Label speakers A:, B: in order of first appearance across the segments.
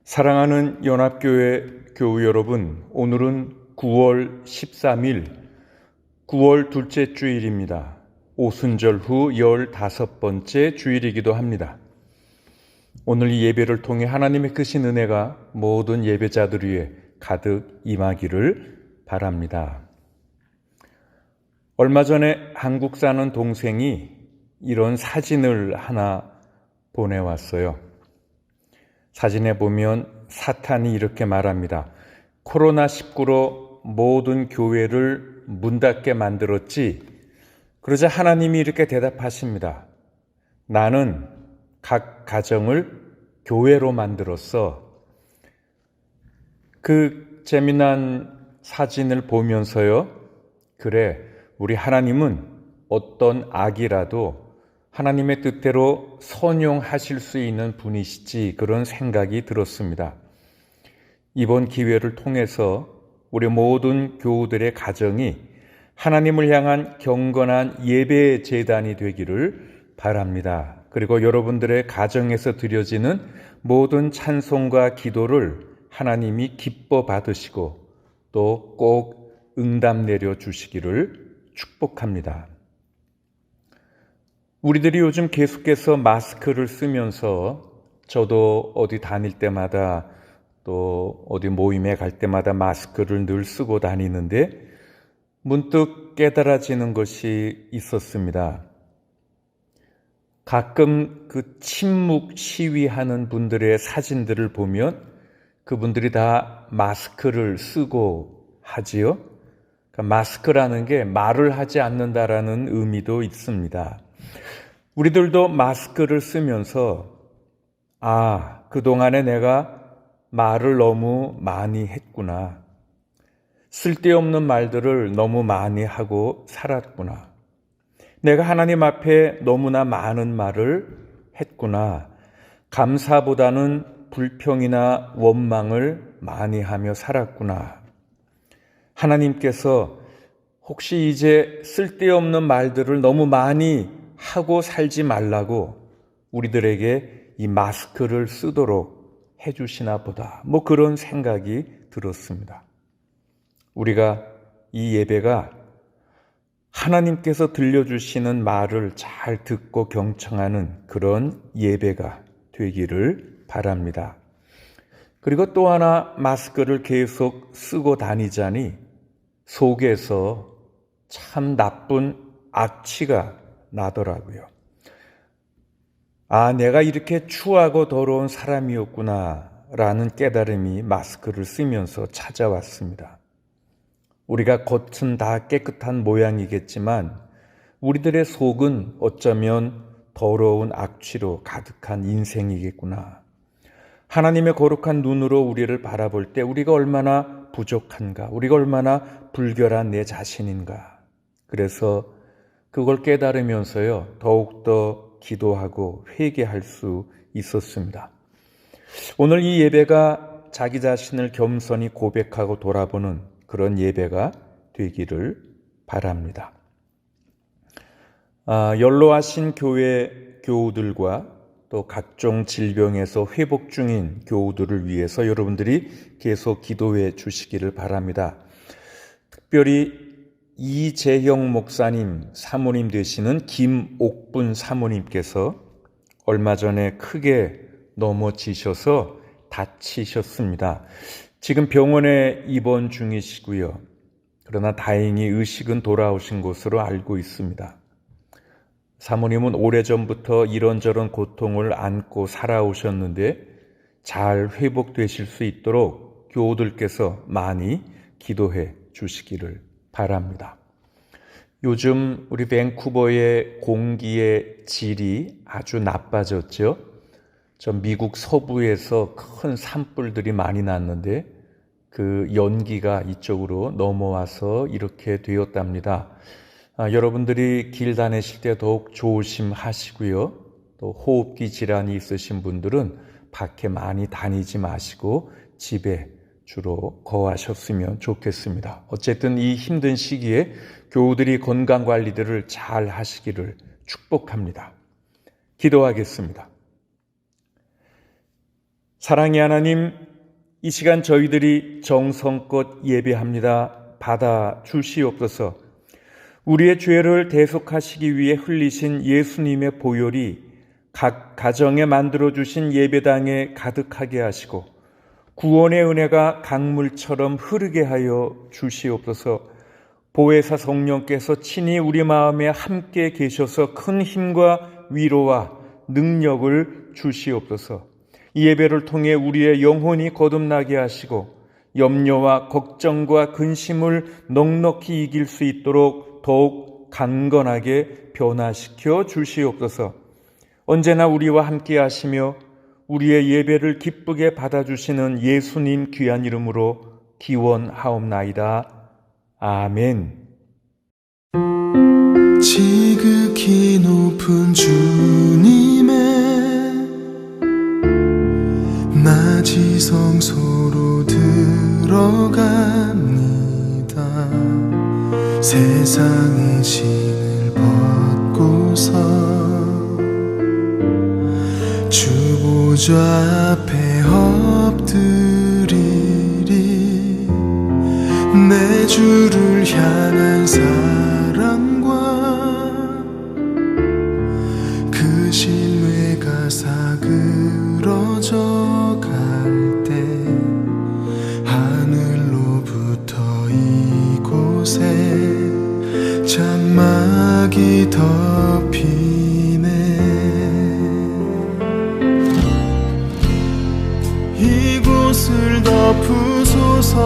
A: 사랑하는 연합교회 교우 여러분, 오늘은 9월 13일, 9월 둘째 주일입니다. 오순절 후 15번째 주일이기도 합니다. 오늘 이 예배를 통해 하나님의 크신 은혜가 모든 예배자들 위해 가득 임하기를 바랍니다. 얼마 전에 한국 사는 동생이 이런 사진을 하나 보내왔어요. 사진에 보면 사탄이 이렇게 말합니다. 코로나19로 모든 교회를 문 닫게 만들었지. 그러자 하나님이 이렇게 대답하십니다. 나는 각 가정을 교회로 만들었어. 그 재미난 사진을 보면서요. 그래, 우리 하나님은 어떤 악이라도 하나님의 뜻대로 선용하실 수 있는 분이시지, 그런 생각이 들었습니다. 이번 기회를 통해서 우리 모든 교우들의 가정이 하나님을 향한 경건한 예배 제단이 되기를 바랍니다. 그리고 여러분들의 가정에서 드려지는 모든 찬송과 기도를 하나님이 기뻐 받으시고 또 꼭 응답 내려 주시기를 축복합니다. 우리들이 요즘 계속해서 마스크를 쓰면서 저도 어디 다닐 때마다 또 어디 모임에 갈 때마다 마스크를 늘 쓰고 다니는데 문득 깨달아지는 것이 있었습니다. 가끔 그 침묵 시위하는 분들의 사진들을 보면 그분들이 다 마스크를 쓰고 하지요. 그러니까 마스크라는 게 말을 하지 않는다라는 의미도 있습니다. 우리들도 마스크를 쓰면서 그동안에 내가 말을 너무 많이 했구나. 쓸데없는 말들을 너무 많이 하고 살았구나. 내가 하나님 앞에 너무나 많은 말을 했구나. 감사보다는 불평이나 원망을 많이 하며 살았구나. 하나님께서 혹시 이제 쓸데없는 말들을 너무 많이 하고 살지 말라고 우리들에게 이 마스크를 쓰도록 해주시나 보다. 그런 생각이 들었습니다. 우리가 이 예배가 하나님께서 들려주시는 말을 잘 듣고 경청하는 그런 예배가 되기를 바랍니다. 그리고 또 하나, 마스크를 계속 쓰고 다니자니 속에서 참 나쁜 악취가 나더라고요. 내가 이렇게 추하고 더러운 사람이었구나 라는 깨달음이 마스크를 쓰면서 찾아왔습니다. 우리가 겉은 다 깨끗한 모양이겠지만 우리들의 속은 어쩌면 더러운 악취로 가득한 인생이겠구나. 하나님의 거룩한 눈으로 우리를 바라볼 때 우리가 얼마나 부족한가, 우리가 얼마나 불결한 내 자신인가. 그래서 그걸 깨달으면서요, 더욱더 기도하고 회개할 수 있었습니다. 오늘 이 예배가 자기 자신을 겸손히 고백하고 돌아보는 그런 예배가 되기를 바랍니다. 연로하신 교회 교우들과 또 각종 질병에서 회복 중인 교우들을 위해서 여러분들이 계속 기도해 주시기를 바랍니다. 특별히 이재형 목사님 사모님 되시는 김옥분 사모님께서 얼마 전에 크게 넘어지셔서 다치셨습니다. 지금 병원에 입원 중이시고요. 그러나 다행히 의식은 돌아오신 것으로 알고 있습니다. 사모님은 오래전부터 이런저런 고통을 안고 살아오셨는데 잘 회복되실 수 있도록 교우들께서 많이 기도해 주시기를 바랍니다. 요즘 우리 밴쿠버의 공기의 질이 아주 나빠졌죠. 저 미국 서부에서 큰 산불들이 많이 났는데 그 연기가 이쪽으로 넘어와서 이렇게 되었답니다. 여러분들이 길 다니실 때 더욱 조심하시고요. 또 호흡기 질환이 있으신 분들은 밖에 많이 다니지 마시고 집에 주로 거하셨으면 좋겠습니다. 어쨌든 이 힘든 시기에 교우들이 건강관리들을 잘 하시기를 축복합니다. 기도하겠습니다. 사랑의 하나님, 이 시간 저희들이 정성껏 예배합니다. 받아 주시옵소서. 우리의 죄를 대속하시기 위해 흘리신 예수님의 보혈이 각 가정에 만들어주신 예배당에 가득하게 하시고 구원의 은혜가 강물처럼 흐르게 하여 주시옵소서. 보혜사 성령께서 친히 우리 마음에 함께 계셔서 큰 힘과 위로와 능력을 주시옵소서. 이 예배를 통해 우리의 영혼이 거듭나게 하시고 염려와 걱정과 근심을 넉넉히 이길 수 있도록 더욱 강건하게 변화시켜 주시옵소서. 언제나 우리와 함께 하시며 우리의 예배를 기쁘게 받아주시는 예수님 귀한 이름으로 기원하옵나이다. 아멘.
B: 지극히 높은 주님의 낮이 성소로 들어갑니다. 세상의 신을 벗고서 주 보좌 앞에 엎드리리. 내 주를 향한 사랑과 그 신뢰가 사그러져 갈 때 하늘로부터 이곳에 장막이 덮이네. 이곳을 덮으소서.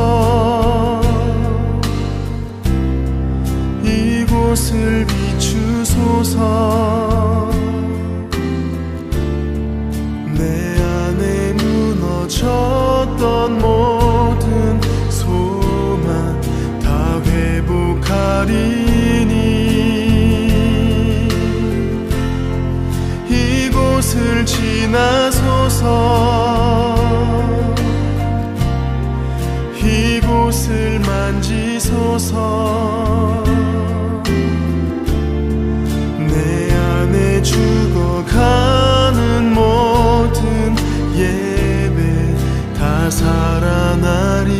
B: 이곳을 비추소서. 내 안에 무너졌던 모든 소망 다 회복하리니. 이곳을 지나소서. 이곳을 만지소서. 내 안에 죽어가는 모든 예배 다 살아나리라.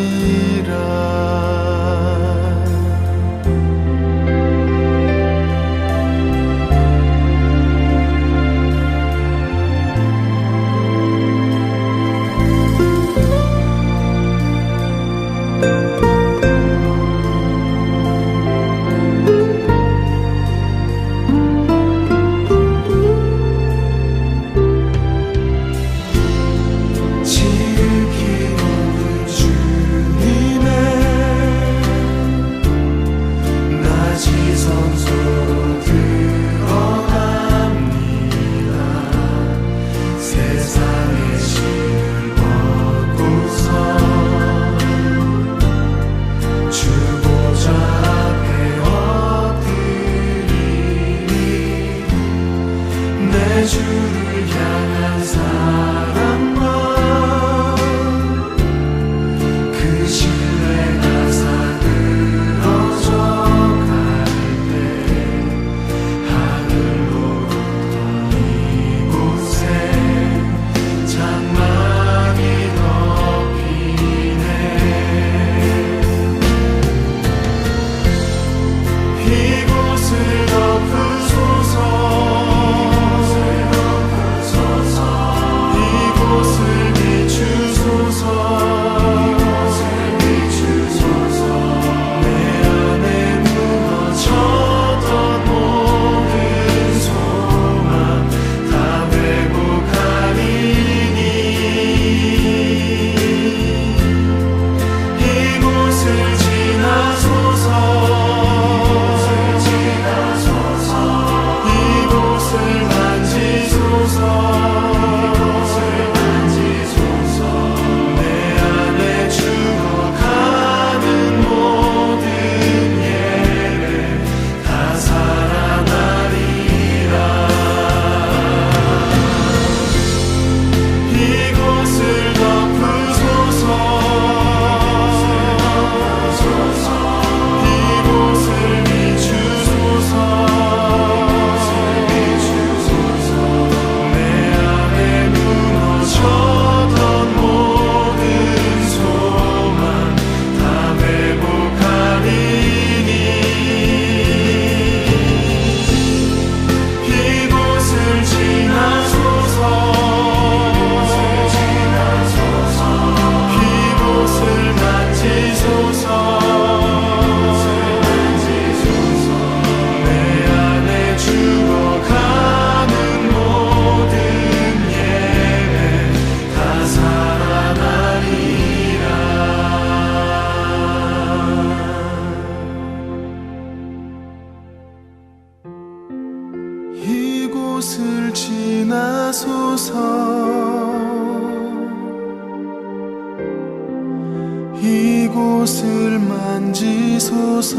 B: 이곳을 만지소서.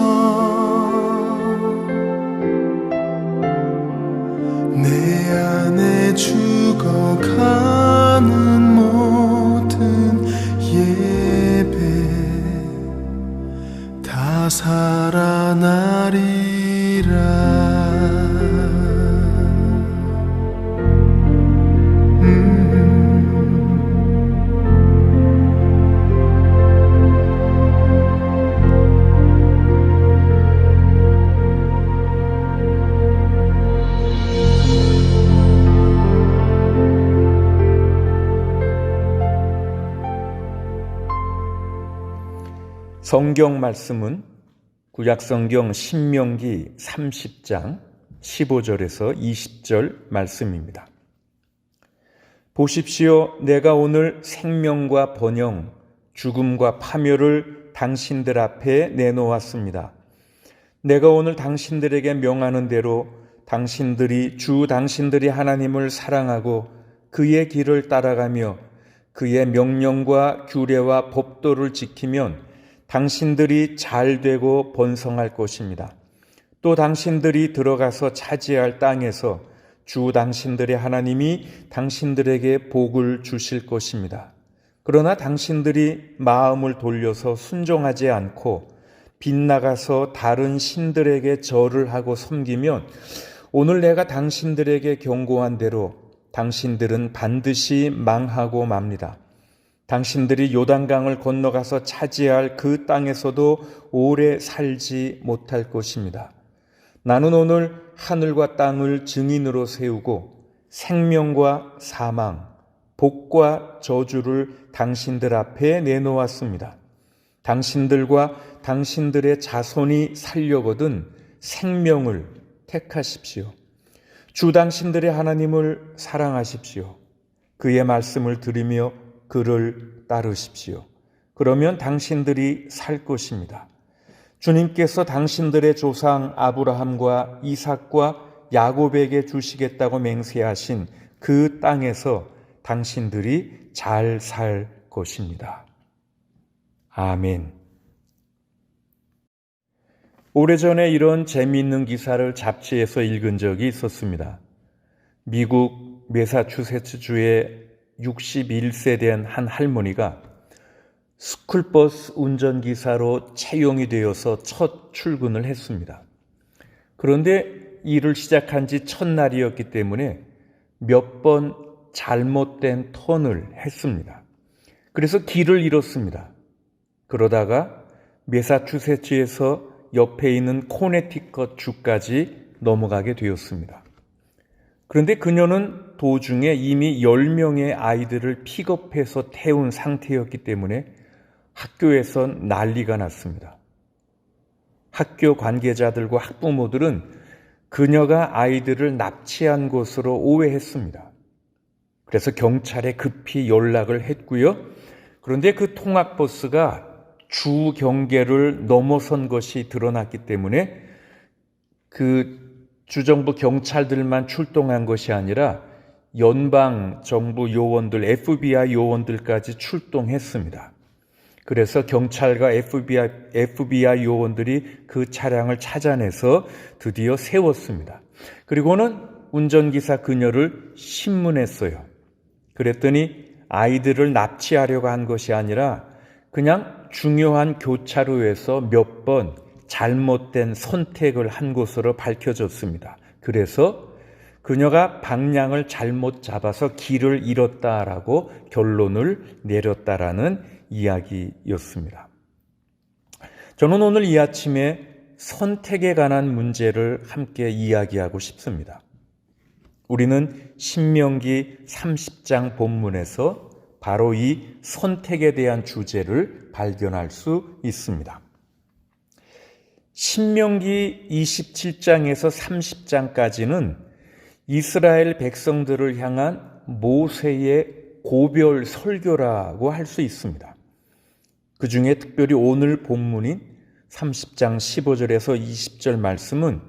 B: 내 안에 죽어가는 모든 예배 다 살아나리라.
A: 성경 말씀은 구약성경 신명기 30장 15절에서 20절 말씀입니다. 보십시오, 내가 오늘 생명과 번영, 죽음과 파멸을 당신들 앞에 내놓았습니다. 내가 오늘 당신들에게 명하는 대로 당신들이 하나님을 사랑하고 그의 길을 따라가며 그의 명령과 규례와 법도를 지키면 당신들이 잘되고 번성할 것입니다. 또 당신들이 들어가서 차지할 땅에서 주 당신들의 하나님이 당신들에게 복을 주실 것입니다. 그러나 당신들이 마음을 돌려서 순종하지 않고 빗나가서 다른 신들에게 절을 하고 섬기면 오늘 내가 당신들에게 경고한 대로 당신들은 반드시 망하고 맙니다. 당신들이 요단강을 건너가서 차지할 그 땅에서도 오래 살지 못할 것입니다. 나는 오늘 하늘과 땅을 증인으로 세우고 생명과 사망, 복과 저주를 당신들 앞에 내놓았습니다. 당신들과 당신들의 자손이 살려거든 생명을 택하십시오. 주 당신들의 하나님을 사랑하십시오. 그의 말씀을 들으며 그를 따르십시오. 그러면 당신들이 살 것입니다. 주님께서 당신들의 조상 아브라함과 이삭과 야곱에게 주시겠다고 맹세하신 그 땅에서 당신들이 잘 살 것입니다. 아멘. 오래전에 이런 재미있는 기사를 잡지에서 읽은 적이 있었습니다. 미국 매사추세츠주의 61세 된 한 할머니가 스쿨버스 운전기사로 채용이 되어서 첫 출근을 했습니다. 그런데 일을 시작한 지 첫날이었기 때문에 몇 번 잘못된 턴을 했습니다. 그래서 길을 잃었습니다. 그러다가 매사추세츠에서 옆에 있는 코네티컷 주까지 넘어가게 되었습니다. 그런데 그녀는 도중에 이미 10명의 아이들을 픽업해서 태운 상태였기 때문에 학교에선 난리가 났습니다. 학교 관계자들과 학부모들은 그녀가 아이들을 납치한 것으로 오해했습니다. 그래서 경찰에 급히 연락을 했고요. 그런데 그 통학버스가 주 경계를 넘어선 것이 드러났기 때문에 그 주정부 경찰들만 출동한 것이 아니라 연방정부 요원들, FBI 요원들까지 출동했습니다. 그래서 경찰과 FBI 요원들이 그 차량을 찾아내서 드디어 세웠습니다. 그리고는 운전기사 그녀를 신문했어요. 그랬더니 아이들을 납치하려고 한 것이 아니라 그냥 중요한 교차로에서 몇 번 잘못된 선택을 한 것으로 밝혀졌습니다. 그래서 그녀가 방향을 잘못 잡아서 길을 잃었다라고 결론을 내렸다라는 이야기였습니다. 저는 오늘 이 아침에 선택에 관한 문제를 함께 이야기하고 싶습니다. 우리는 신명기 30장 본문에서 바로 이 선택에 대한 주제를 발견할 수 있습니다. 신명기 27장에서 30장까지는 이스라엘 백성들을 향한 모세의 고별 설교라고 할 수 있습니다. 그 중에 특별히 오늘 본문인 30장 15절에서 20절 말씀은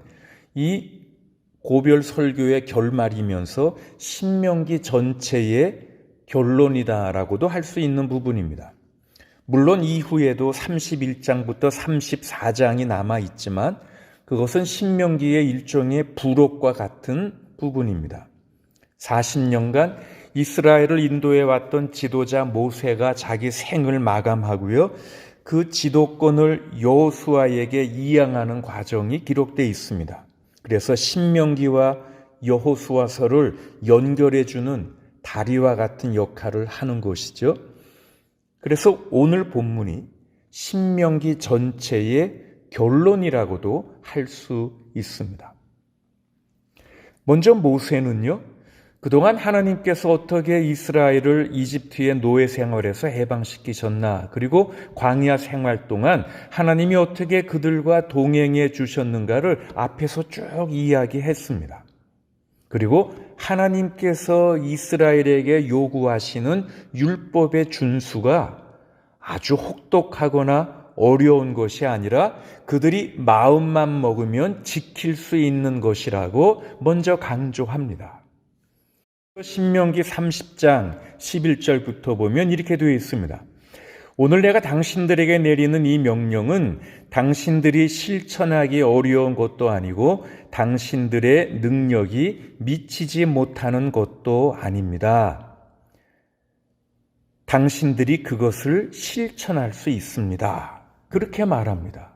A: 이 고별 설교의 결말이면서 신명기 전체의 결론이다라고도 할 수 있는 부분입니다. 물론 이후에도 31장부터 34장이 남아 있지만 그것은 신명기의 일종의 부록과 같은 부분입니다. 40년간 이스라엘을 인도해 왔던 지도자 모세가 자기 생을 마감하고요. 그 지도권을 여호수아에게 이양하는 과정이 기록되어 있습니다. 그래서 신명기와 여호수아서를 연결해 주는 다리와 같은 역할을 하는 것이죠. 그래서 오늘 본문이 신명기 전체의 결론이라고도 할 수 있습니다. 먼저 모세는요, 그동안 하나님께서 어떻게 이스라엘을 이집트의 노예 생활에서 해방시키셨나, 그리고 광야 생활 동안 하나님이 어떻게 그들과 동행해 주셨는가를 앞에서 쭉 이야기했습니다. 그리고 하나님께서 이스라엘에게 요구하시는 율법의 준수가 아주 혹독하거나 어려운 것이 아니라 그들이 마음만 먹으면 지킬 수 있는 것이라고 먼저 강조합니다. 신명기 30장 11절부터 보면 이렇게 되어 있습니다. 오늘 내가 당신들에게 내리는 이 명령은 당신들이 실천하기 어려운 것도 아니고 당신들의 능력이 미치지 못하는 것도 아닙니다. 당신들이 그것을 실천할 수 있습니다. 그렇게 말합니다.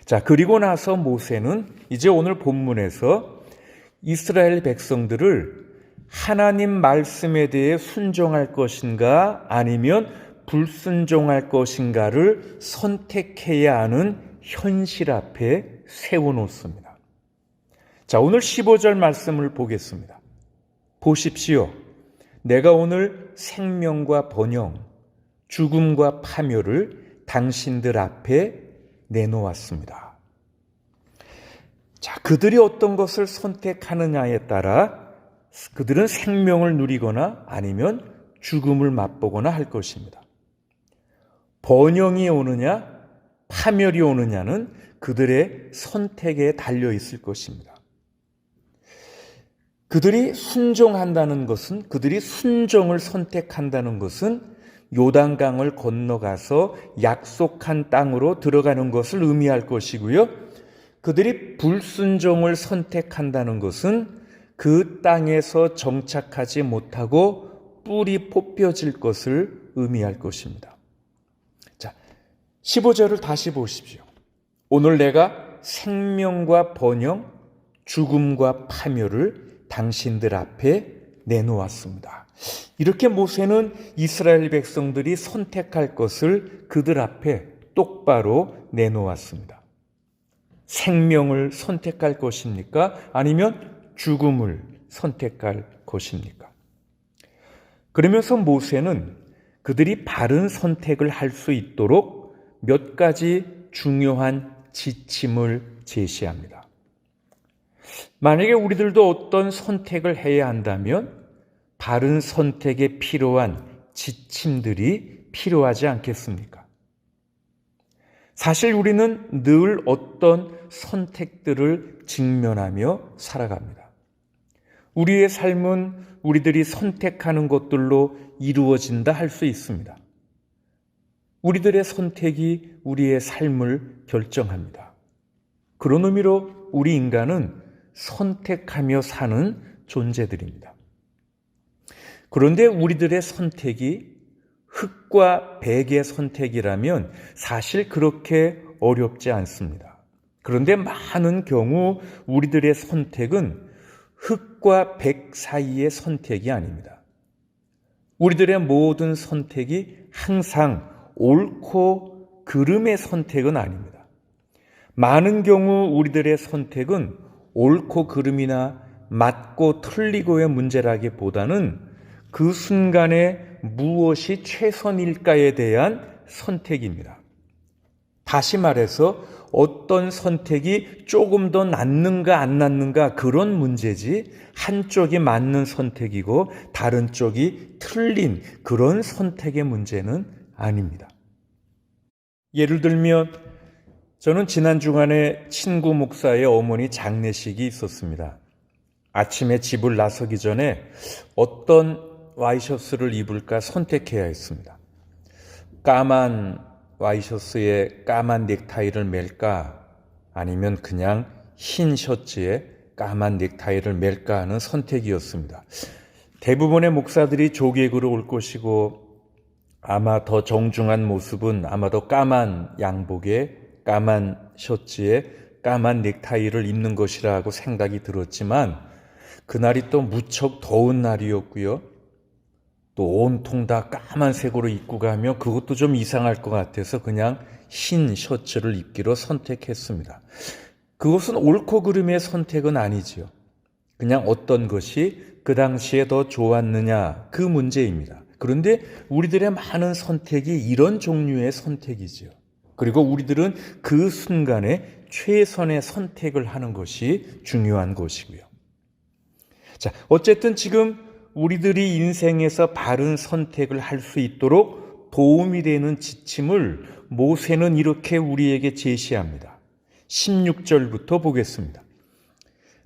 A: 자, 그리고 나서 모세는 이제 오늘 본문에서 이스라엘 백성들을 하나님 말씀에 대해 순종할 것인가 아니면 불순종할 것인가를 선택해야 하는 현실 앞에 세워놓습니다. 자, 오늘 15절 말씀을 보겠습니다. 보십시오. 내가 오늘 생명과 번영, 죽음과 파멸을 당신들 앞에 내놓았습니다. 자, 그들이 어떤 것을 선택하느냐에 따라 그들은 생명을 누리거나 아니면 죽음을 맛보거나 할 것입니다. 번영이 오느냐, 파멸이 오느냐는 그들의 선택에 달려 있을 것입니다. 그들이 순종한다는 것은, 그들이 순종을 선택한다는 것은 요단강을 건너가서 약속한 땅으로 들어가는 것을 의미할 것이고요. 그들이 불순종을 선택한다는 것은 그 땅에서 정착하지 못하고 뿔이 뽑혀질 것을 의미할 것입니다. 자, 15절을 다시 보십시오. 오늘 내가 생명과 번영, 죽음과 파멸을 당신들 앞에 내놓았습니다. 이렇게 모세는 이스라엘 백성들이 선택할 것을 그들 앞에 똑바로 내놓았습니다. 생명을 선택할 것입니까? 아니면 죽음을 선택할 것입니까? 그러면서 모세는 그들이 바른 선택을 할 수 있도록 몇 가지 중요한 지침을 제시합니다. 만약에 우리들도 어떤 선택을 해야 한다면 바른 선택에 필요한 지침들이 필요하지 않겠습니까? 사실 우리는 늘 어떤 선택들을 직면하며 살아갑니다. 우리의 삶은 우리들이 선택하는 것들로 이루어진다 할 수 있습니다. 우리들의 선택이 우리의 삶을 결정합니다. 그런 의미로 우리 인간은 선택하며 사는 존재들입니다. 그런데 우리들의 선택이 흙과 백의 선택이라면 사실 그렇게 어렵지 않습니다. 그런데 많은 경우 우리들의 선택은 흙과 백 사이의 선택이 아닙니다. 우리들의 모든 선택이 항상 옳고 그름의 선택은 아닙니다. 많은 경우 우리들의 선택은 옳고 그름이나 맞고 틀리고의 문제라기보다는 그 순간에 무엇이 최선일까에 대한 선택입니다. 다시 말해서 어떤 선택이 조금 더 낫는가 안 낫는가 그런 문제지 한쪽이 맞는 선택이고 다른 쪽이 틀린 그런 선택의 문제는 아닙니다. 예를 들면 저는 지난 주간에 친구 목사의 어머니 장례식이 있었습니다. 아침에 집을 나서기 전에 어떤 와이셔츠를 입을까 선택해야 했습니다. 까만 와이셔츠에 까만 넥타이를 맬까? 아니면 그냥 흰 셔츠에 까만 넥타이를 맬까 하는 선택이었습니다. 대부분의 목사들이 조객으로 올 것이고 아마 더 정중한 모습은 아마도 까만 양복에 까만 셔츠에 까만 넥타이를 입는 것이라고 생각이 들었지만 그날이 또 무척 더운 날이었고요. 또 온통 다 까만색으로 입고 가면 그것도 좀 이상할 것 같아서 그냥 흰 셔츠를 입기로 선택했습니다. 그것은 옳고 그름의 선택은 아니지요. 그냥 어떤 것이 그 당시에 더 좋았느냐 그 문제입니다. 그런데 우리들의 많은 선택이 이런 종류의 선택이지요. 그리고 우리들은 그 순간에 최선의 선택을 하는 것이 중요한 것이고요. 자, 어쨌든 지금 우리들이 인생에서 바른 선택을 할 수 있도록 도움이 되는 지침을 모세는 이렇게 우리에게 제시합니다. 16절부터 보겠습니다.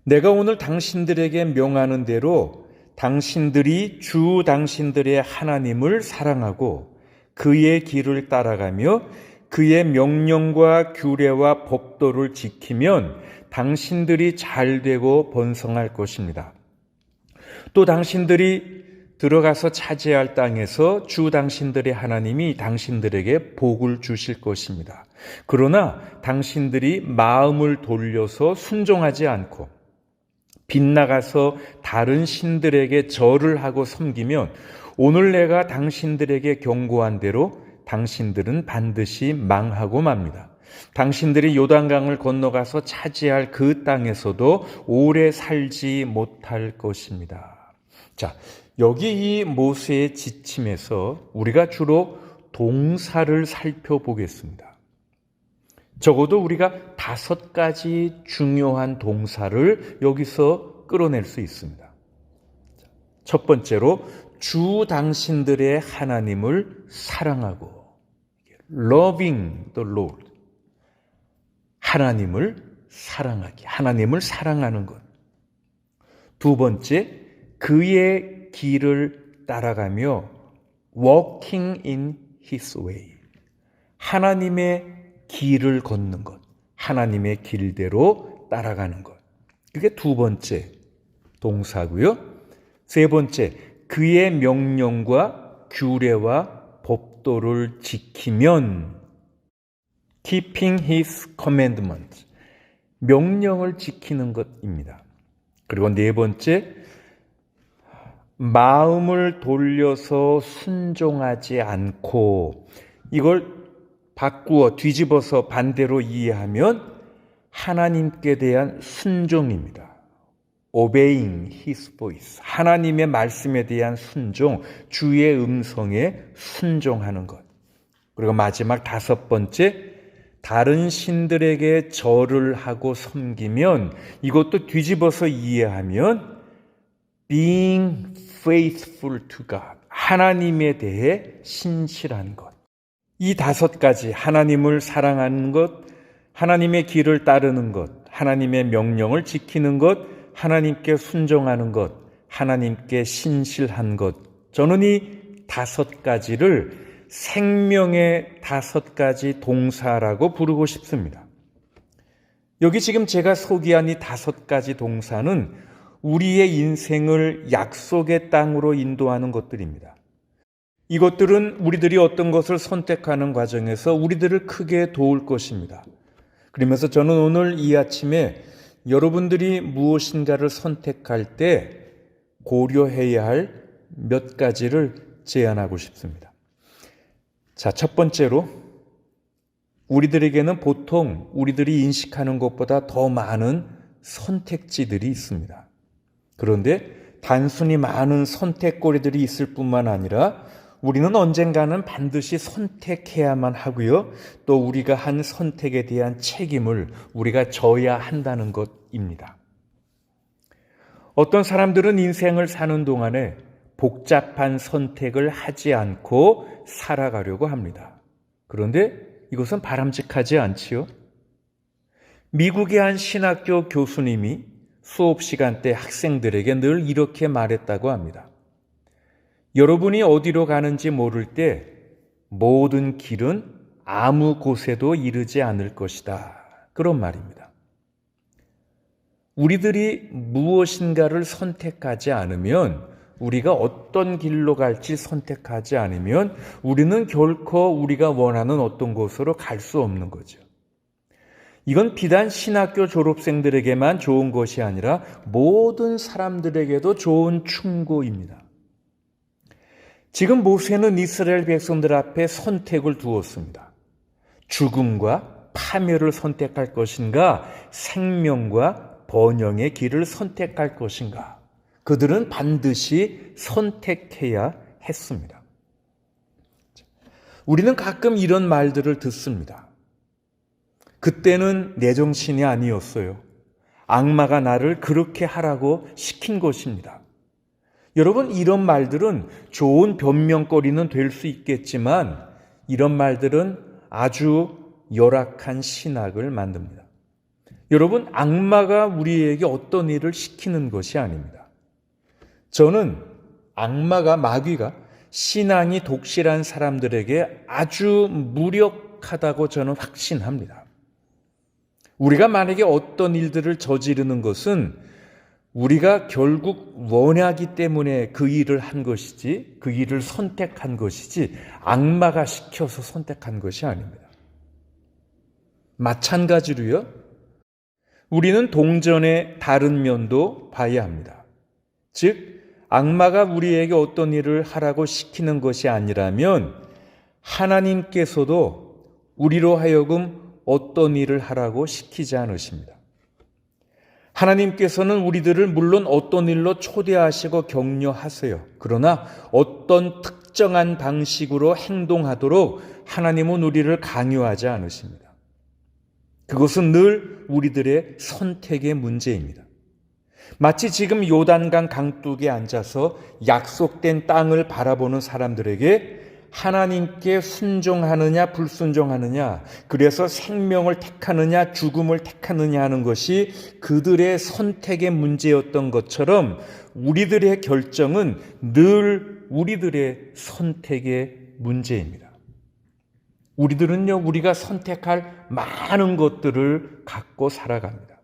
A: 내가 오늘 당신들에게 명하는 대로 당신들이 주 당신들의 하나님을 사랑하고 그의 길을 따라가며 그의 명령과 규례와 법도를 지키면 당신들이 잘되고 번성할 것입니다. 또 당신들이 들어가서 차지할 땅에서 주 당신들의 하나님이 당신들에게 복을 주실 것입니다. 그러나 당신들이 마음을 돌려서 순종하지 않고 빗나가서 다른 신들에게 절을 하고 섬기면 오늘 내가 당신들에게 경고한 대로 당신들은 반드시 망하고 맙니다. 당신들이 요단강을 건너가서 차지할 그 땅에서도 오래 살지 못할 것입니다. 자, 여기 이 모세의 지침에서 우리가 주로 동사를 살펴보겠습니다. 적어도 우리가 5가지 중요한 동사를 여기서 끌어낼 수 있습니다. 첫 번째로 주 당신들의 하나님을 사랑하고 loving the Lord. 하나님을 사랑하기, 하나님을 사랑하는 것. 두 번째, 그의 길을 따라가며 walking in his way. 하나님의 길을 걷는 것, 하나님의 길대로 따라가는 것. 그게 두 번째 동사고요. 세 번째, 그의 명령과 규례와 법도를 지키면 keeping his commandments. 명령을 지키는 것입니다. 그리고 네 번째, 마음을 돌려서 순종하지 않고 이걸 바꾸어 뒤집어서 반대로 이해하면 하나님께 대한 순종입니다. Obeying His voice. 하나님의 말씀에 대한 순종, 주의 음성에 순종하는 것. 그리고 마지막 5번째, 다른 신들에게 절을 하고 섬기면 이것도 뒤집어서 이해하면 being faithful to God. 하나님에 대해 신실한 것. 이 5가지, 하나님을 사랑하는 것, 하나님의 길을 따르는 것, 하나님의 명령을 지키는 것, 하나님께 순종하는 것, 하나님께 신실한 것. 저는 이 5가지를 생명의 5가지 동사라고 부르고 싶습니다. 여기 지금 제가 소개한 이 5가지 동사는 우리의 인생을 약속의 땅으로 인도하는 것들입니다. 이것들은 우리들이 어떤 것을 선택하는 과정에서 우리들을 크게 도울 것입니다. 그러면서 저는 오늘 이 아침에 여러분들이 무엇인가를 선택할 때 고려해야 할 몇 가지를 제안하고 싶습니다. 자, 첫 번째로 우리들에게는 보통 우리들이 인식하는 것보다 더 많은 선택지들이 있습니다. 그런데 단순히 많은 선택거리들이 있을 뿐만 아니라 우리는 언젠가는 반드시 선택해야만 하고요. 또 우리가 한 선택에 대한 책임을 우리가 져야 한다는 것입니다. 어떤 사람들은 인생을 사는 동안에 복잡한 선택을 하지 않고 살아가려고 합니다. 그런데 이것은 바람직하지 않지요. 미국의 한 신학교 교수님이 수업 시간 때 학생들에게 늘 이렇게 말했다고 합니다. 여러분이 어디로 가는지 모를 때 모든 길은 아무 곳에도 이르지 않을 것이다. 그런 말입니다. 우리들이 무엇인가를 선택하지 않으면, 우리가 어떤 길로 갈지 선택하지 않으면 우리는 결코 우리가 원하는 어떤 곳으로 갈 수 없는 거죠. 이건 비단 신학교 졸업생들에게만 좋은 것이 아니라 모든 사람들에게도 좋은 충고입니다. 지금 모세는 이스라엘 백성들 앞에 선택을 두었습니다. 죽음과 파멸을 선택할 것인가, 생명과 번영의 길을 선택할 것인가, 그들은 반드시 선택해야 했습니다. 우리는 가끔 이런 말들을 듣습니다. 그때는 내 정신이 아니었어요. 악마가 나를 그렇게 하라고 시킨 것입니다. 여러분, 이런 말들은 좋은 변명거리는 될 수 있겠지만 이런 말들은 아주 열악한 신학을 만듭니다. 여러분, 악마가 우리에게 어떤 일을 시키는 것이 아닙니다. 저는 악마가, 마귀가 신앙이 독실한 사람들에게 아주 무력하다고 저는 확신합니다. 우리가 만약에 어떤 일들을 저지르는 것은 우리가 결국 원하기 때문에 그 일을 한 것이지, 그 일을 선택한 것이지 악마가 시켜서 선택한 것이 아닙니다. 마찬가지로요, 우리는 동전의 다른 면도 봐야 합니다. 즉, 악마가 우리에게 어떤 일을 하라고 시키는 것이 아니라면 하나님께서도 우리로 하여금 어떤 일을 하라고 시키지 않으십니다. 하나님께서는 우리들을 물론 어떤 일로 초대하시고 격려하세요. 그러나 어떤 특정한 방식으로 행동하도록 하나님은 우리를 강요하지 않으십니다. 그것은 늘 우리들의 선택의 문제입니다. 마치 지금 요단강 강둑에 앉아서 약속된 땅을 바라보는 사람들에게 하나님께 순종하느냐 불순종하느냐, 그래서 생명을 택하느냐 죽음을 택하느냐 하는 것이 그들의 선택의 문제였던 것처럼 우리들의 결정은 늘 우리들의 선택의 문제입니다. 우리들은요, 우리가 선택할 많은 것들을 갖고 살아갑니다.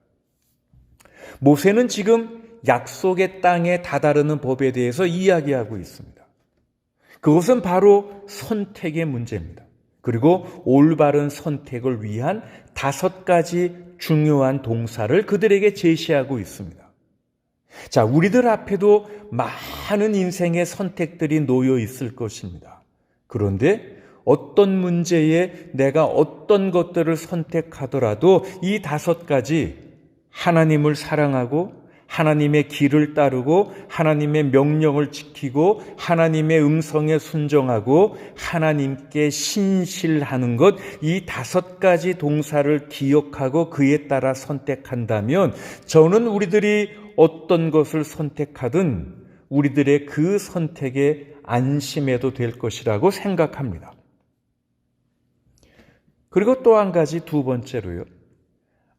A: 모세는 지금 약속의 땅에 다다르는 법에 대해서 이야기하고 있습니다. 그것은 바로 선택의 문제입니다. 그리고 올바른 선택을 위한 5가지 중요한 동사를 그들에게 제시하고 있습니다. 자, 우리들 앞에도 많은 인생의 선택들이 놓여 있을 것입니다. 그런데 어떤 문제에 내가 어떤 것들을 선택하더라도 이 5가지, 하나님을 사랑하고 하나님의 길을 따르고 하나님의 명령을 지키고 하나님의 음성에 순종하고 하나님께 신실하는 것, 이 5가지 동사를 기억하고 그에 따라 선택한다면 저는 우리들이 어떤 것을 선택하든 우리들의 그 선택에 안심해도 될 것이라고 생각합니다. 그리고 또 한 가지, 2번째로요.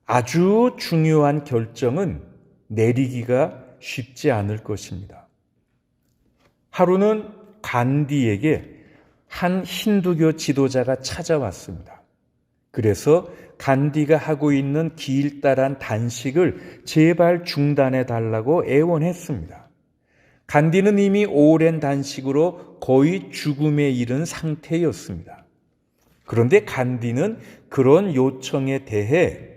A: 아주 중요한 결정은 내리기가 쉽지 않을 것입니다. 하루는 간디에게 한 힌두교 지도자가 찾아왔습니다. 그래서 간디가 하고 있는 기일달한 단식을 제발 중단해 달라고 애원했습니다. 간디는 이미 오랜 단식으로 거의 죽음에 이른 상태였습니다. 그런데 간디는 그런 요청에 대해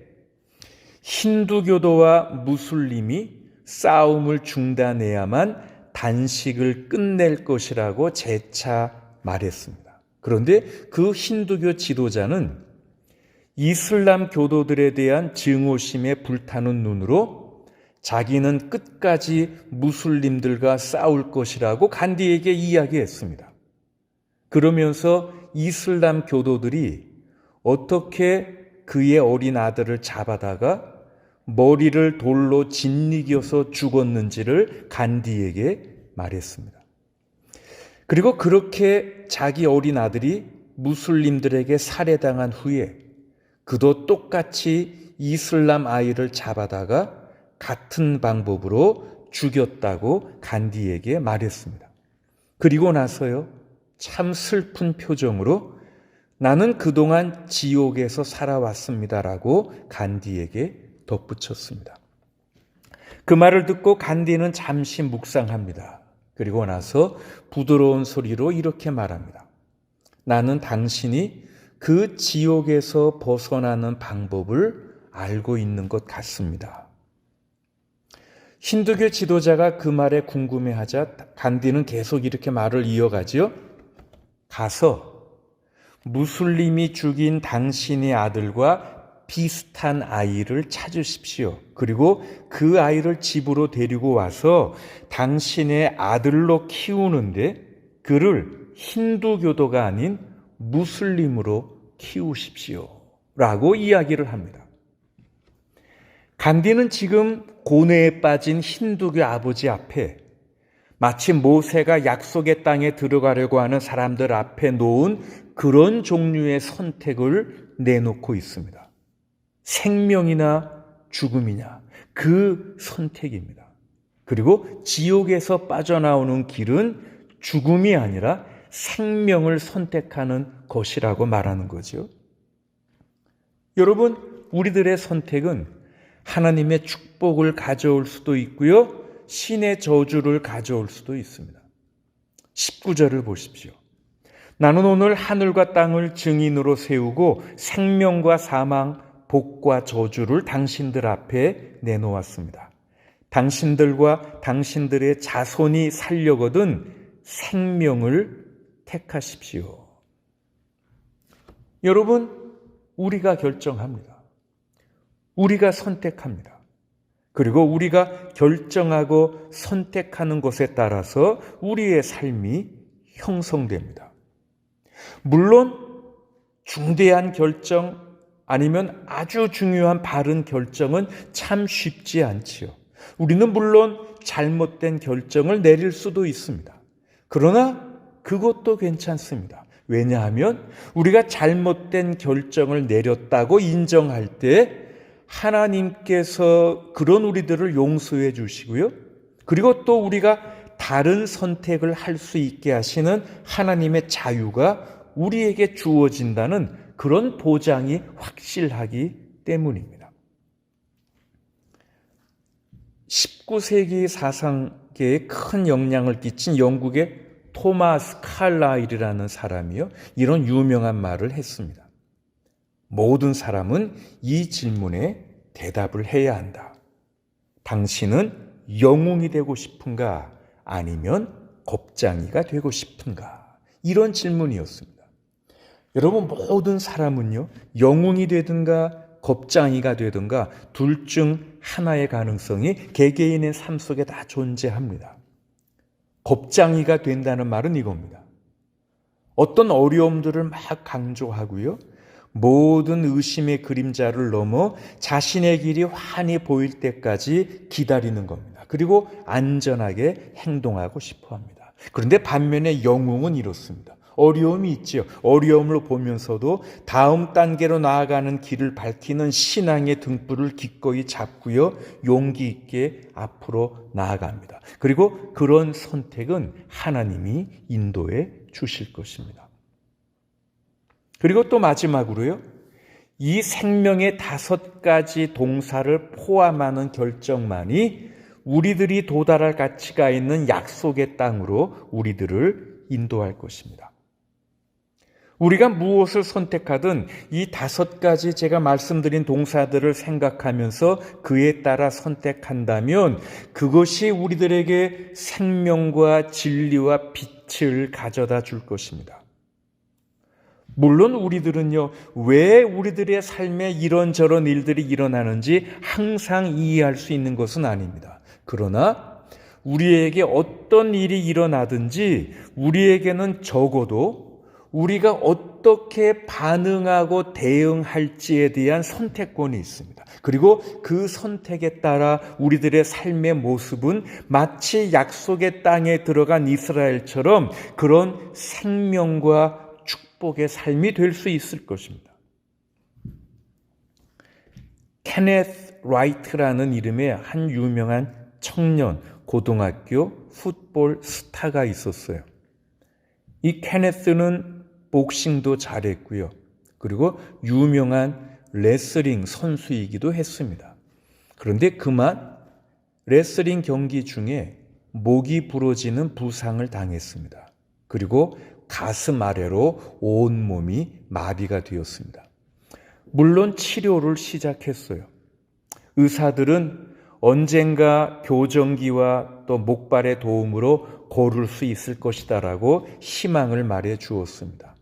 A: 힌두교도와 무슬림이 싸움을 중단해야만 단식을 끝낼 것이라고 재차 말했습니다. 그런데 그 힌두교 지도자는 이슬람 교도들에 대한 증오심에 불타는 눈으로 자기는 끝까지 무슬림들과 싸울 것이라고 간디에게 이야기했습니다. 그러면서 이슬람 교도들이 어떻게 그의 어린 아들을 잡아다가 머리를 돌로 짓이겨서 죽었는지를 간디에게 말했습니다. 그리고 그렇게 자기 어린 아들이 무슬림들에게 살해당한 후에 그도 똑같이 이슬람 아이를 잡아다가 같은 방법으로 죽였다고 간디에게 말했습니다. 그리고 나서요, 참 슬픈 표정으로 나는 그동안 지옥에서 살아왔습니다라고 간디에게 덧붙였습니다. 그 말을 듣고 간디는 잠시 묵상합니다. 그리고 나서 부드러운 소리로 이렇게 말합니다. 나는 당신이 그 지옥에서 벗어나는 방법을 알고 있는 것 같습니다. 힌두교 지도자가 그 말에 궁금해하자 간디는 계속 이렇게 말을 이어가지요. 가서 무슬림이 죽인 당신의 아들과 비슷한 아이를 찾으십시오. 그리고 그 아이를 집으로 데리고 와서 당신의 아들로 키우는데 그를 힌두교도가 아닌 무슬림으로 키우십시오. 라고 이야기를 합니다. 간디는 지금 고뇌에 빠진 힌두교 아버지 앞에 마치 모세가 약속의 땅에 들어가려고 하는 사람들 앞에 놓은 그런 종류의 선택을 내놓고 있습니다. 생명이나 죽음이냐, 그 선택입니다. 그리고 지옥에서 빠져나오는 길은 죽음이 아니라 생명을 선택하는 것이라고 말하는 거죠. 여러분, 우리들의 선택은 하나님의 축복을 가져올 수도 있고요, 신의 저주를 가져올 수도 있습니다. 19절을 보십시오. 나는 오늘 하늘과 땅을 증인으로 세우고 생명과 사망, 복과 저주를 당신들 앞에 내놓았습니다. 당신들과 당신들의 자손이 살려거든 생명을 택하십시오. 여러분, 우리가 결정합니다. 우리가 선택합니다. 그리고 우리가 결정하고 선택하는 것에 따라서 우리의 삶이 형성됩니다. 물론 중대한 결정 아니면 아주 중요한 바른 결정은 참 쉽지 않지요. 우리는 물론 잘못된 결정을 내릴 수도 있습니다. 그러나 그것도 괜찮습니다. 왜냐하면 우리가 잘못된 결정을 내렸다고 인정할 때 하나님께서 그런 우리들을 용서해 주시고요. 그리고 또 우리가 다른 선택을 할 수 있게 하시는 하나님의 자유가 우리에게 주어진다는 그런 보장이 확실하기 때문입니다. 19세기 사상계에 큰 영향을 끼친 영국의 토마스 칼라일이라는 사람이요, 이런 유명한 말을 했습니다. 모든 사람은 이 질문에 대답을 해야 한다. 당신은 영웅이 되고 싶은가? 아니면 겁쟁이가 되고 싶은가? 이런 질문이었습니다. 여러분, 모든 사람은요, 영웅이 되든가 겁쟁이가 되든가 둘 중 하나의 가능성이 개개인의 삶 속에 다 존재합니다. 겁쟁이가 된다는 말은 이겁니다. 어떤 어려움들을 막 강조하고요, 모든 의심의 그림자를 넘어 자신의 길이 환히 보일 때까지 기다리는 겁니다. 그리고 안전하게 행동하고 싶어 합니다. 그런데 반면에 영웅은 이렇습니다. 어려움이 있지요. 어려움을 보면서도 다음 단계로 나아가는 길을 밝히는 신앙의 등불을 기꺼이 잡고요, 용기 있게 앞으로 나아갑니다. 그리고 그런 선택은 하나님이 인도해 주실 것입니다. 그리고 또 마지막으로요, 이 생명의 5가지 동사를 포함하는 결정만이 우리들이 도달할 가치가 있는 약속의 땅으로 우리들을 인도할 것입니다. 우리가 무엇을 선택하든 이 5가지 제가 말씀드린 동사들을 생각하면서 그에 따라 선택한다면 그것이 우리들에게 생명과 진리와 빛을 가져다 줄 것입니다. 물론 우리들은요, 왜 우리들의 삶에 이런저런 일들이 일어나는지 항상 이해할 수 있는 것은 아닙니다. 그러나 우리에게 어떤 일이 일어나든지 우리에게는 적어도 우리가 어떻게 반응하고 대응할지에 대한 선택권이 있습니다. 그리고 그 선택에 따라 우리들의 삶의 모습은 마치 약속의 땅에 들어간 이스라엘처럼 그런 생명과 축복의 삶이 될 수 있을 것입니다. 케네스 라이트라는 이름의 한 유명한 청년 고등학교 풋볼 스타가 있었어요. 이 케네스는 복싱도 잘했고요. 그리고 유명한 레슬링 선수이기도 했습니다. 그런데 그만 레슬링 경기 중에 목이 부러지는 부상을 당했습니다. 그리고 가슴 아래로 온몸이 마비가 되었습니다. 물론 치료를 시작했어요. 의사들은 언젠가 교정기와 또 목발의 도움으로 고를 수 있을 것이다라고 희망을 말해 주었습니다.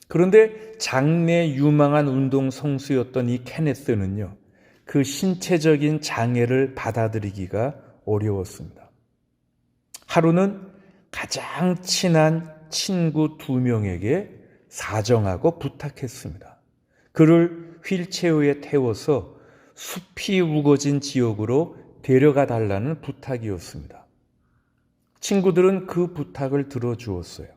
A: 그런데 장래 유망한 운동 선수였던 이 케네스는요, 그 신체적인 장애를 받아들이기가 어려웠습니다. 하루는 가장 친한 친구 2명에게 사정하고 부탁했습니다. 그를 휠체어에 태워서 숲이 우거진 지역으로 데려가 달라는 부탁이었습니다. 친구들은 그 부탁을 들어주었어요.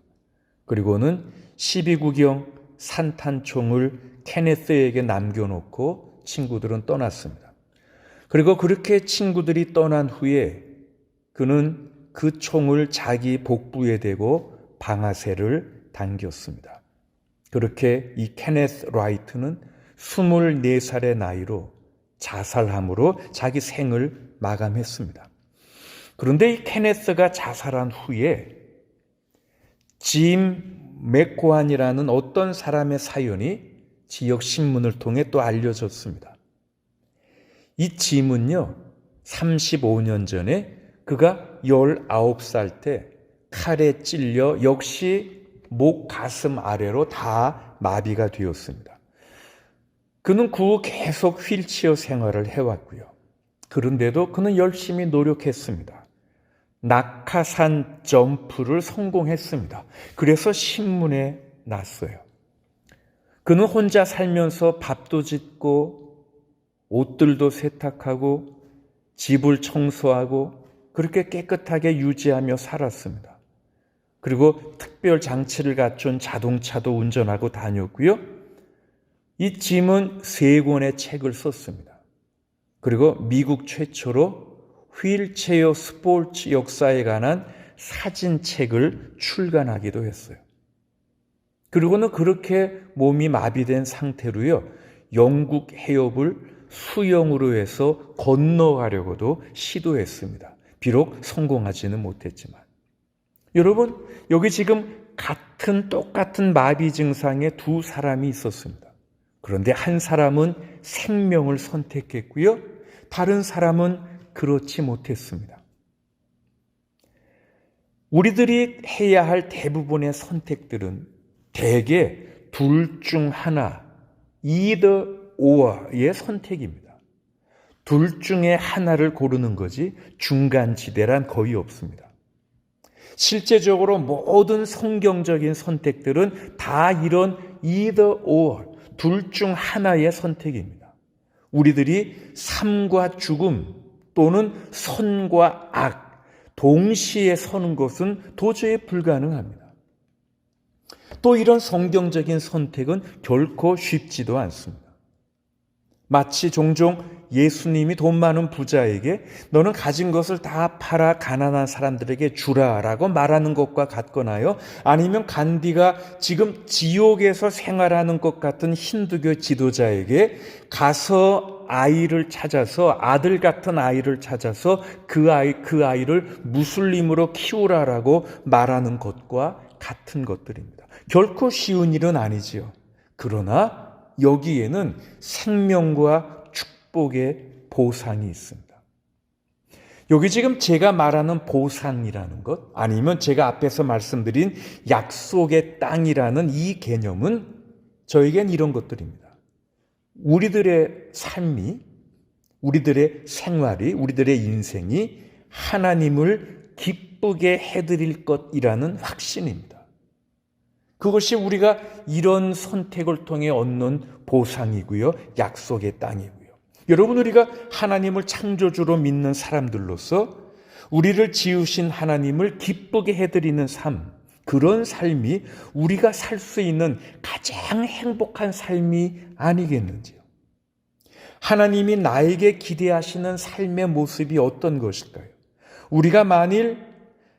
A: 그리고는 12구경 산탄총을 케네스에게 남겨놓고 친구들은 떠났습니다. 그리고 그렇게 친구들이 떠난 후에 그는 그 총을 자기 복부에 대고 방아쇠를 당겼습니다. 그렇게 이 케네스 라이트는 24살의 나이로 자살함으로 자기 생을 마감했습니다. 그런데 이 케네스가 자살한 후에 짐 맥고한이라는 어떤 사람의 사연이 지역 신문을 통해 또 알려졌습니다. 이 짐은요, 35년 전에 그가 19살 때 칼에 찔려 역시 목, 가슴 아래로 다 마비가 되었습니다. 그는 그 후 계속 휠체어 생활을 해왔고요. 그런데도 그는 열심히 노력했습니다. 낙하산 점프를 성공했습니다. 그래서 신문에 났어요. 그는 혼자 살면서 밥도 짓고 옷들도 세탁하고 집을 청소하고 그렇게 깨끗하게 유지하며 살았습니다. 그리고 특별 장치를 갖춘 자동차도 운전하고 다녔고요. 이 짐은 3권의 책을 썼습니다. 그리고 미국 최초로 휠체어 스포츠 역사에 관한 사진책을 출간하기도 했어요. 그리고는 그렇게 몸이 마비된 상태로요, 영국 해협을 수영으로 해서 건너가려고도 시도했습니다. 비록 성공하지는 못했지만. 여러분, 여기 지금 똑같은 마비 증상의 2 사람이 있었습니다. 그런데 한 사람은 생명을 선택했고요, 다른 사람은 그렇지 못했습니다. 우리들이 해야 할 대부분의 선택들은 대개 둘 중 하나, either or의 선택입니다. 둘 중에 하나를 고르는 거지 중간지대란 거의 없습니다. 실제적으로 모든 성경적인 선택들은 다 이런 either or, 둘 중 하나의 선택입니다. 우리들이 삶과 죽음 또는 선과 악 동시에 서는 것은 도저히 불가능합니다. 또 이런 성경적인 선택은 결코 쉽지도 않습니다. 마치 종종 예수님이 돈 많은 부자에게 너는 가진 것을 다 팔아 가난한 사람들에게 주라라고 말하는 것과 같거나요, 아니면 간디가 지금 지옥에서 생활하는 것 같은 힌두교 지도자에게 가서 아이를 찾아서, 아들 같은 아이를 찾아서 그 아이를 무슬림으로 키우라라고 말하는 것과 같은 것들입니다. 결코 쉬운 일은 아니지요. 그러나 여기에는 생명과 축복의 보상이 있습니다. 여기 지금 제가 말하는 보상이라는 것, 아니면 제가 앞에서 말씀드린 약속의 땅이라는 이 개념은 저에겐 이런 것들입니다. 우리들의 삶이, 우리들의 생활이, 우리들의 인생이 하나님을 기쁘게 해드릴 것이라는 확신입니다. 그것이 우리가 이런 선택을 통해 얻는 보상이고요, 약속의 땅이고요. 여러분, 우리가 하나님을 창조주로 믿는 사람들로서 우리를 지으신 하나님을 기쁘게 해드리는 삶, 그런 삶이 우리가 살 수 있는 가장 행복한 삶이 아니겠는지요. 하나님이 나에게 기대하시는 삶의 모습이 어떤 것일까요? 우리가 만일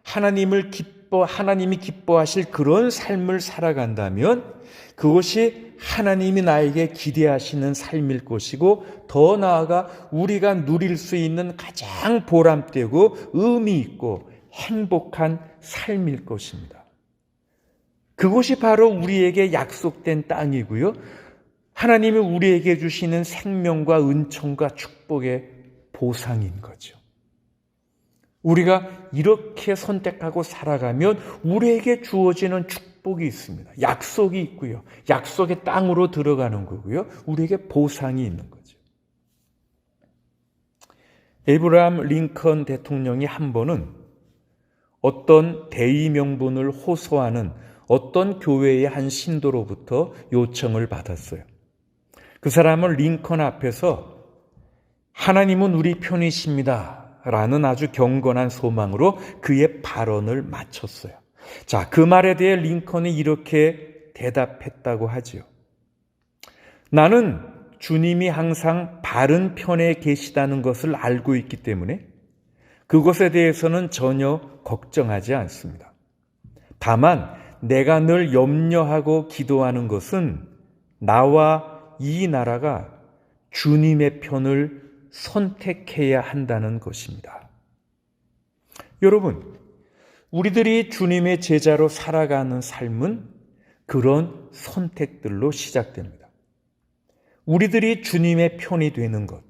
A: 하나님을 기뻐 하나님이 기뻐하실 그런 삶을 살아간다면 그것이 하나님이 나에게 기대하시는 삶일 것이고, 더 나아가 우리가 누릴 수 있는 가장 보람되고 의미 있고 행복한 삶일 것입니다. 그것이 바로 우리에게 약속된 땅이고요, 하나님이 우리에게 주시는 생명과 은총과 축복의 보상인 거죠. 우리가 이렇게 선택하고 살아가면 우리에게 주어지는 축복이 있습니다. 약속이 있고요, 약속의 땅으로 들어가는 거고요, 우리에게 보상이 있는 거죠. 에이브라함 링컨 대통령이 한 번은 어떤 대의 명분을 호소하는 어떤 교회의 한 신도로부터 요청을 받았어요. 그 사람은 링컨 앞에서 하나님은 우리 편이십니다 라는 아주 경건한 소망으로 그의 발언을 마쳤어요. 자, 그 말에 대해 링컨이 이렇게 대답했다고 하지요. 나는 주님이 항상 바른 편에 계시다는 것을 알고 있기 때문에 그것에 대해서는 전혀 걱정하지 않습니다. 다만 내가 늘 염려하고 기도하는 것은 나와 이 나라가 주님의 편을 선택해야 한다는 것입니다. 여러분, 우리들이 주님의 제자로 살아가는 삶은 그런 선택들로 시작됩니다. 우리들이 주님의 편이 되는 것,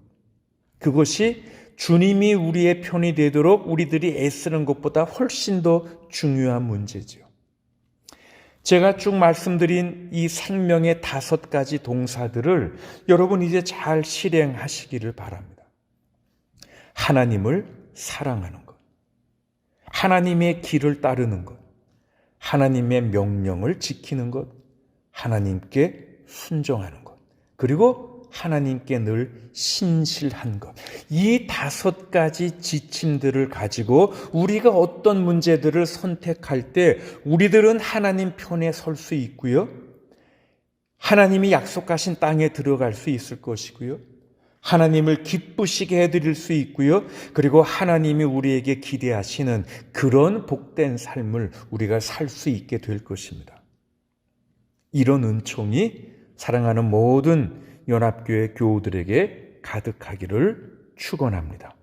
A: 그것이 주님이 우리의 편이 되도록 우리들이 애쓰는 것보다 훨씬 더 중요한 문제지요. 제가 쭉 말씀드린 이 생명의 5가지 동사들을 여러분 이제 잘 실행하시기를 바랍니다. 하나님을 사랑하는 것, 하나님의 길을 따르는 것, 하나님의 명령을 지키는 것, 하나님께 순종하는 것, 그리고 하나님께 늘 신실한 것. 이 5가지 지침들을 가지고 우리가 어떤 문제들을 선택할 때 우리들은 하나님 편에 설 수 있고요, 하나님이 약속하신 땅에 들어갈 수 있을 것이고요, 하나님을 기쁘시게 해드릴 수 있고요, 그리고 하나님이 우리에게 기대하시는 그런 복된 삶을 우리가 살 수 있게 될 것입니다. 이런 은총이 사랑하는 모든 연합교회 교우들에게 가득하기를 축원합니다.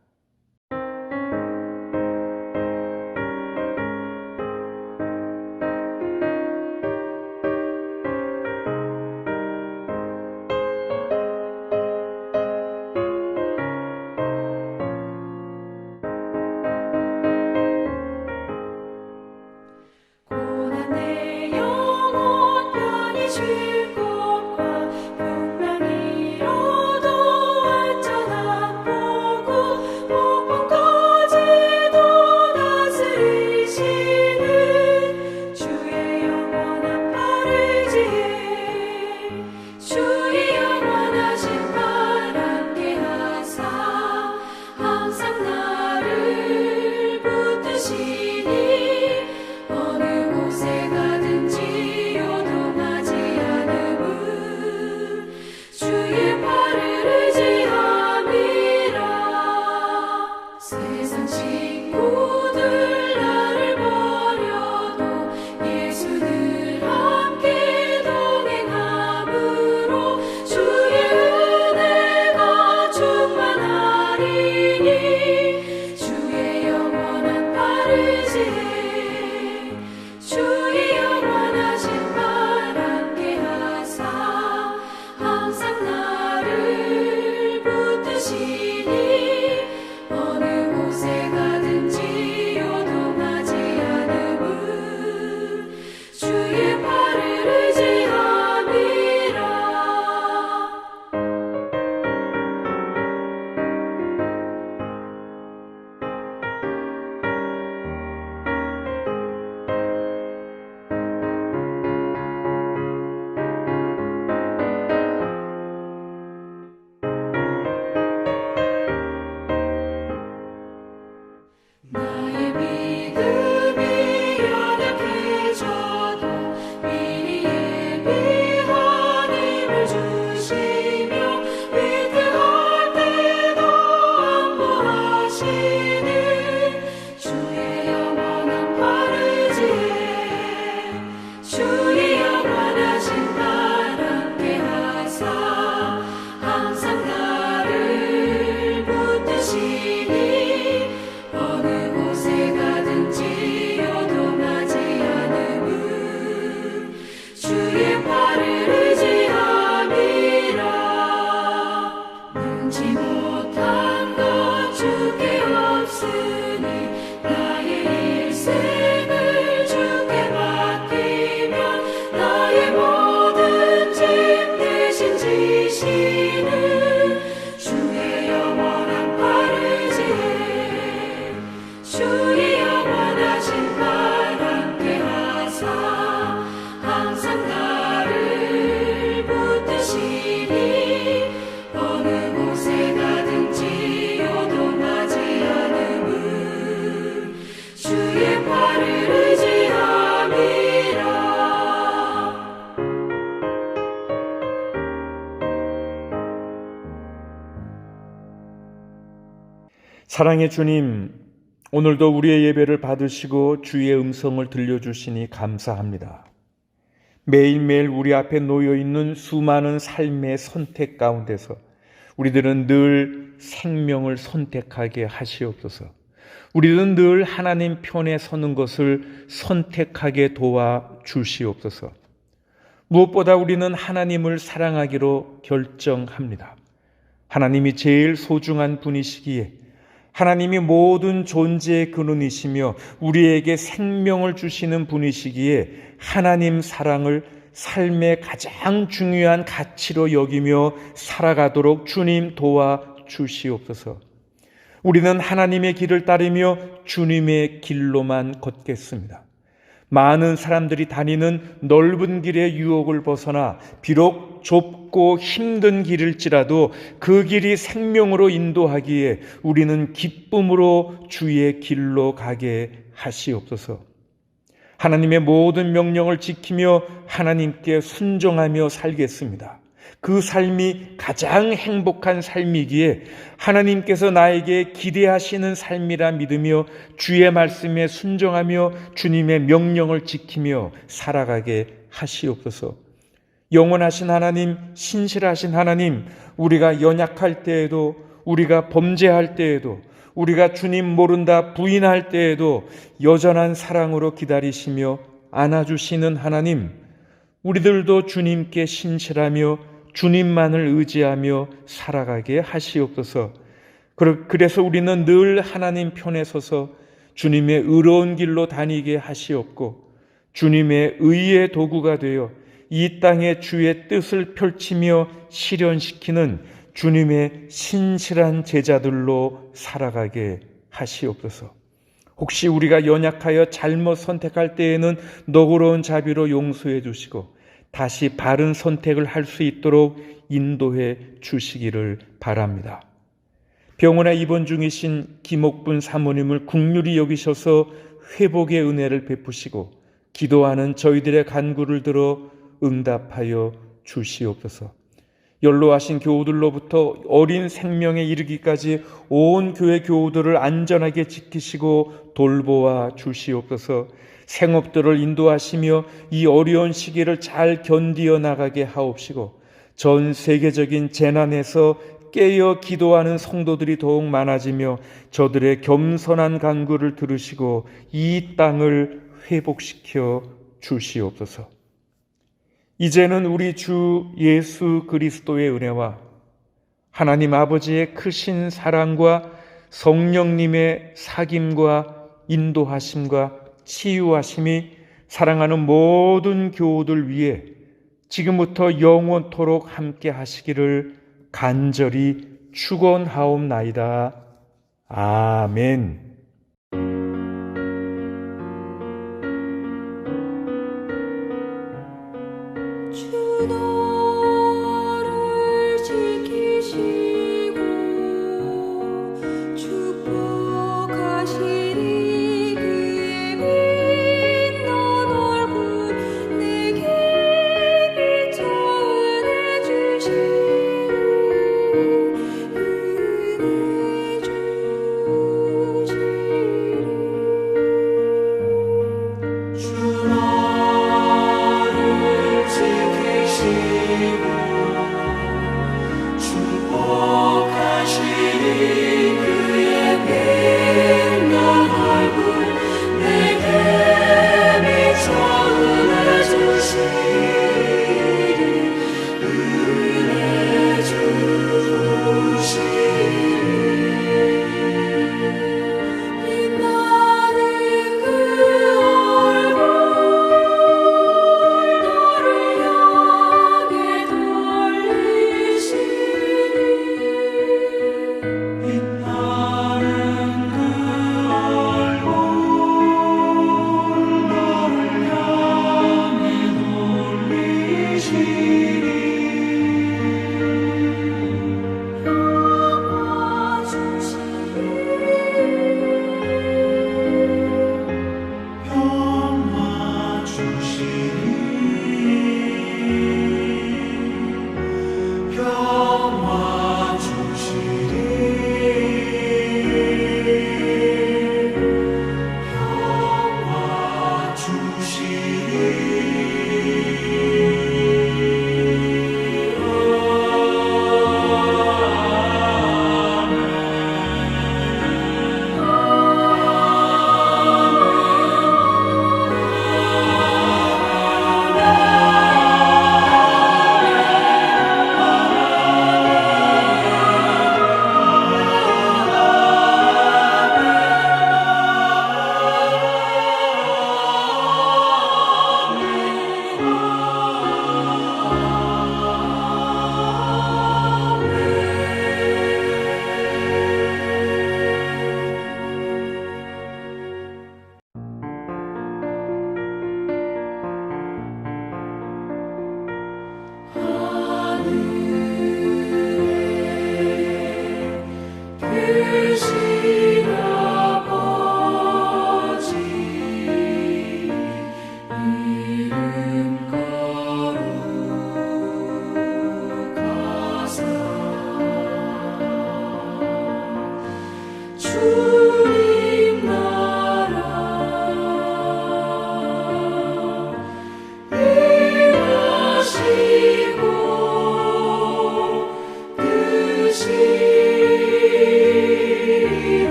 C: 분명히 이뤄도 완전한 복우
A: 사랑의 주님, 오늘도 우리의 예배를 받으시고 주의 음성을 들려주시니 감사합니다. 매일매일 우리 앞에 놓여있는 수많은 삶의 선택 가운데서 우리들은 늘 생명을 선택하게 하시옵소서. 우리는 늘 하나님 편에 서는 것을 선택하게 도와주시옵소서. 무엇보다 우리는 하나님을 사랑하기로 결정합니다. 하나님이 제일 소중한 분이시기에 하나님이 모든 존재의 근원이시며 우리에게 생명을 주시는 분이시기에 하나님 사랑을 삶의 가장 중요한 가치로 여기며 살아가도록 주님 도와주시옵소서. 우리는 하나님의 길을 따르며 주님의 길로만 걷겠습니다. 많은 사람들이 다니는 넓은 길의 유혹을 벗어나 비록 좁고 힘든 길일지라도 그 길이 생명으로 인도하기에 우리는 기쁨으로 주의 길로 가게 하시옵소서. 하나님의 모든 명령을 지키며 하나님께 순종하며 살겠습니다. 그 삶이 가장 행복한 삶이기에 하나님께서 나에게 기대하시는 삶이라 믿으며 주의 말씀에 순종하며 주님의 명령을 지키며 살아가게 하시옵소서. 영원하신 하나님, 신실하신 하나님, 우리가 연약할 때에도, 우리가 범죄할 때에도, 우리가 주님 모른다 부인할 때에도 여전한 사랑으로 기다리시며 안아주시는 하나님, 우리들도 주님께 신실하며 주님만을 의지하며 살아가게 하시옵소서. 그래서 우리는 늘 하나님 편에 서서 주님의 의로운 길로 다니게 하시옵고 주님의 의의 도구가 되어 이 땅에 주의 뜻을 펼치며 실현시키는 주님의 신실한 제자들로 살아가게 하시옵소서. 혹시 우리가 연약하여 잘못 선택할 때에는 너그러운 자비로 용서해 주시고 다시 바른 선택을 할 수 있도록 인도해 주시기를 바랍니다. 병원에 입원 중이신 김옥분 사모님을 긍휼히 여기셔서 회복의 은혜를 베푸시고 기도하는 저희들의 간구를 들어 응답하여 주시옵소서. 연로하신 교우들로부터 어린 생명에 이르기까지 온 교회 교우들을 안전하게 지키시고 돌보아 주시옵소서. 생업들을 인도하시며 이 어려운 시기를 잘 견디어 나가게 하옵시고 전 세계적인 재난에서 깨어 기도하는 성도들이 더욱 많아지며 저들의 겸손한 간구를 들으시고 이 땅을 회복시켜 주시옵소서. 이제는 우리 주 예수 그리스도의 은혜와 하나님 아버지의 크신 사랑과 성령님의 사귐과 인도하심과 치유하심이 사랑하는 모든 교우들 위해 지금부터 영원토록 함께 하시기를 간절히 축원하옵나이다. 아멘.
C: 주도